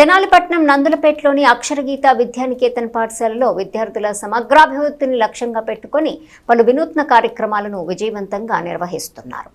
తెనాలిపట్నం నందులపేటలోని అక్షరగీత విద్యానికేతన్ పాఠశాలలో విద్యార్థుల సమగ్రాభివృద్ధిని లక్ష్యంగా పెట్టుకుని పలు వినూత్న కార్యక్రమాలను విజయవంతంగా నిర్వహిస్తున్నారు.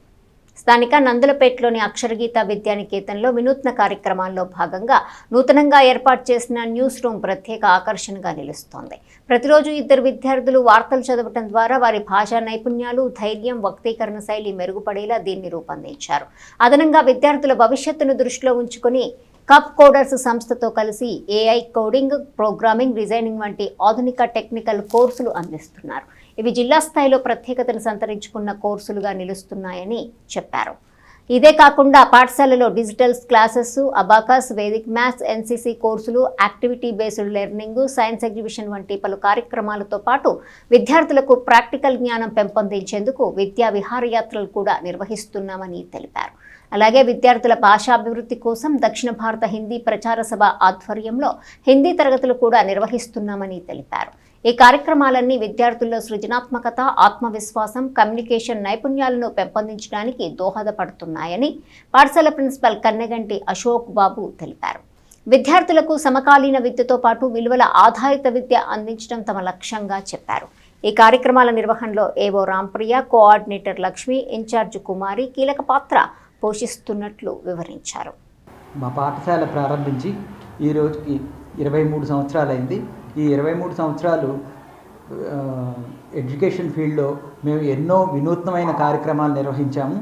స్థానిక నందులపేటలోని అక్షరగీత విద్యానికేతన్లో వినూత్న కార్యక్రమాల్లో భాగంగా నూతనంగా ఏర్పాటు చేసిన న్యూస్ రూమ్ ప్రత్యేక ఆకర్షణగా నిలుస్తోంది. ప్రతిరోజు ఇద్దరు విద్యార్థులు వార్తలు చదవడం ద్వారా వారి భాషా నైపుణ్యాలు, ధైర్యం, వక్తీకరణ శైలి మెరుగుపడేలా దీన్ని రూపొందించారు. అదనంగా విద్యార్థుల భవిష్యత్తును దృష్టిలో ఉంచుకుని కప్ కోడర్స్ సంస్థతో కలిసి ఏఐ కోడింగ్, ప్రోగ్రామింగ్, డిజైనింగ్ వంటి ఆధునిక టెక్నికల్ కోర్సులు అందిస్తున్నారు. ఇవి జిల్లా స్థాయిలో ప్రత్యేకతను సంతరించుకున్న కోర్సులుగా నిలుస్తున్నాయని చెప్పారు. ఇదే కాకుండా పాఠశాలలో digital classes, abacus, vedic maths, NCC కోర్సులు, activity based learning, science exhibition వంటి పలు కార్యక్రమాలతో పాటు విద్యార్థులకు ప్రాక్టికల్ జ్ఞానం పెంపొందించేందుకు విద్యా విహారయాత్రలు కూడా నిర్వహిస్తున్నామని తెలిపారు. అలాగే విద్యార్థుల భాషాభివృద్ధి కోసం దక్షిణ భారత హిందీ ప్రచార సభ ఆధ్వర్యంలో హిందీ తరగతులు కూడా నిర్వహిస్తున్నామని తెలిపారు. ఈ కార్యక్రమాలన్నీ విద్యార్థుల్లో సృజనాత్మకత, ఆత్మవిశ్వాసం, కమ్యూనికేషన్ నైపుణ్యాలను పెంపొందించడానికి దోహదపడుతున్నాయని పాఠశాల ప్రిన్సిపల్ కన్నెగంటి అశోక్ బాబు తెలిపారు. విద్యార్థులకు సమకాలీన విద్యతో పాటు విలువల ఆధారిత విద్య అందించడం తమ లక్ష్యంగా చెప్పారు. ఈ కార్యక్రమాల నిర్వహణలో ఏవో రాంప్రియ, కోఆర్డినేటర్ లక్ష్మి, ఇన్ఛార్జ్ కుమారి కీలక పాత్ర పోషిస్తున్నట్లు వివరించారు. మా పాఠశాల ప్రారంభించి ఈ రోజుకి 23 సంవత్సరాలైంది. ఈ 23 సంవత్సరాలు ఎడ్యుకేషన్ ఫీల్డ్లో మేము ఎన్నో వినూత్నమైన కార్యక్రమాలు నిర్వహించాము.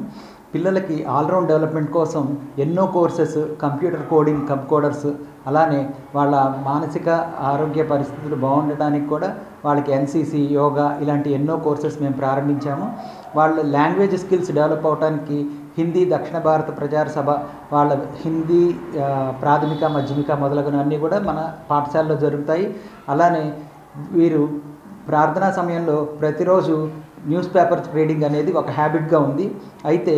పిల్లలకి ఆల్రౌండ్ డెవలప్మెంట్ కోసం ఎన్నో courses, computer coding, cup coders, అలానే వాళ్ళ మానసిక ఆరోగ్య పరిస్థితులు బాగుండటానికి కూడా వాళ్ళకి ఎన్సీసీ, యోగా ఇలాంటి ఎన్నో కోర్సెస్ మేము ప్రారంభించాము. వాళ్ళ లాంగ్వేజ్ స్కిల్స్ డెవలప్ అవడానికి హిందీ దక్షిణ భారత ప్రచార సభ వాళ్ళ హిందీ ప్రాథమిక, మధ్యమిక మొదలగునవన్నీ కూడా మన పాఠశాలలో జరుగుతాయి. అలానే వీరు ప్రార్థనా సమయంలో ప్రతిరోజు న్యూస్ పేపర్ రీడింగ్ అనేది ఒక హ్యాబిట్గా ఉంది. అయితే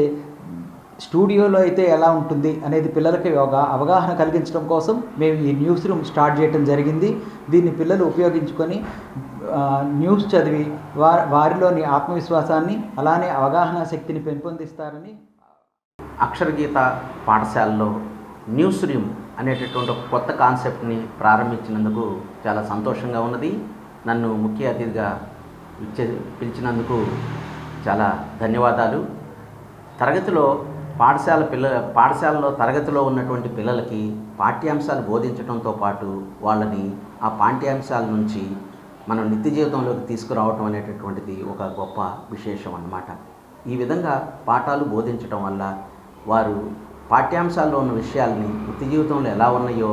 స్టూడియోలో అయితే ఎలా ఉంటుంది అనేది పిల్లలకి అవగాహన కలిగించడం కోసం మేము ఈ న్యూస్ రూమ్ స్టార్ట్ చేయడం జరిగింది. దీన్ని పిల్లలు ఉపయోగించుకొని న్యూస్ చదివి వారిలోని ఆత్మవిశ్వాసాన్ని, అలానే అవగాహన శక్తిని పెంపొందిస్తారని అక్షరగీత పాఠశాలలో న్యూస్ రూమ్ అనేటటువంటి ఒక కొత్త కాన్సెప్ట్ని ప్రారంభించినందుకు చాలా సంతోషంగా ఉన్నది. నన్ను ముఖ్య అతిథిగా పిలిచినందుకు చాలా ధన్యవాదాలు. పాఠశాలలో తరగతిలో ఉన్నటువంటి పిల్లలకి పాఠ్యాంశాలు బోధించడంతో పాటు వాళ్ళని ఆ పాఠ్యాంశాల నుంచి మనం నిత్య జీవితంలోకి తీసుకురావటం అనేటటువంటిది ఒక గొప్ప విశేషం అన్నమాట. ఈ విధంగా పాఠాలు బోధించడం వల్ల వారు పాఠ్యాంశాల్లో ఉన్న విషయాల్ని నిత్య జీవితంలో ఎలా ఉన్నాయో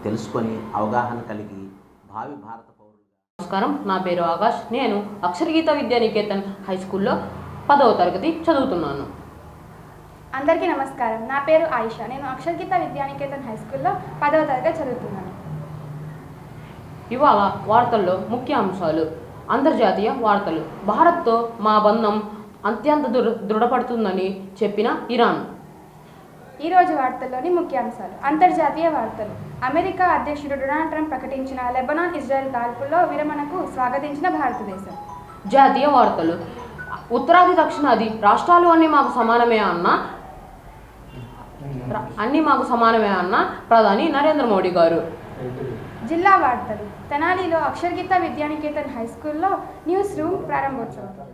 తెలుసుకొని అవగాహన కలిగి భావి భారత పౌరులు. నమస్కారం, నా పేరు ఆకాష్. నేను అక్షరగీత విద్యానికేతన్ హై స్కూల్లో 10వ తరగతి చదువుతున్నాను. అందరికీ నమస్కారం, నా పేరు ఆయిషా. నేను అక్షరగీత విద్యానికేతన్ హై స్కూల్లో 10వ తరగతి చదువుతున్నాను. ఇవాళ వార్తల్లో ముఖ్య అంశాలు. అంతర్జాతీయ వార్తలు. భారత్తో మా బంధం అత్యంత దృఢపడుతుందని చెప్పిన ఇరాన్. ఈరోజు వార్తల్లోని ముఖ్యాంశాలు. అంతర్జాతీయ వార్తలు. అమెరికా అధ్యక్షుడు డొనాల్డ్ ట్రంప్ ప్రకటించిన లెబనాన్, ఇజ్రాయెల్ కాల్పుల్లో విరమణకు స్వాగతించిన భారతదేశం. జాతీయ వార్తలు. ఉత్తరాది, దక్షిణాది రాష్ట్రాలు అన్నీ మాకు సమానమే అన్న ప్రధాని నరేంద్ర మోడీ గారు. జిల్లా వార్తలు. తెనాలిలో అక్షరగీత విద్యానికేతన్ హై స్కూల్లో న్యూస్ రూమ్ ప్రారంభోత్సవం.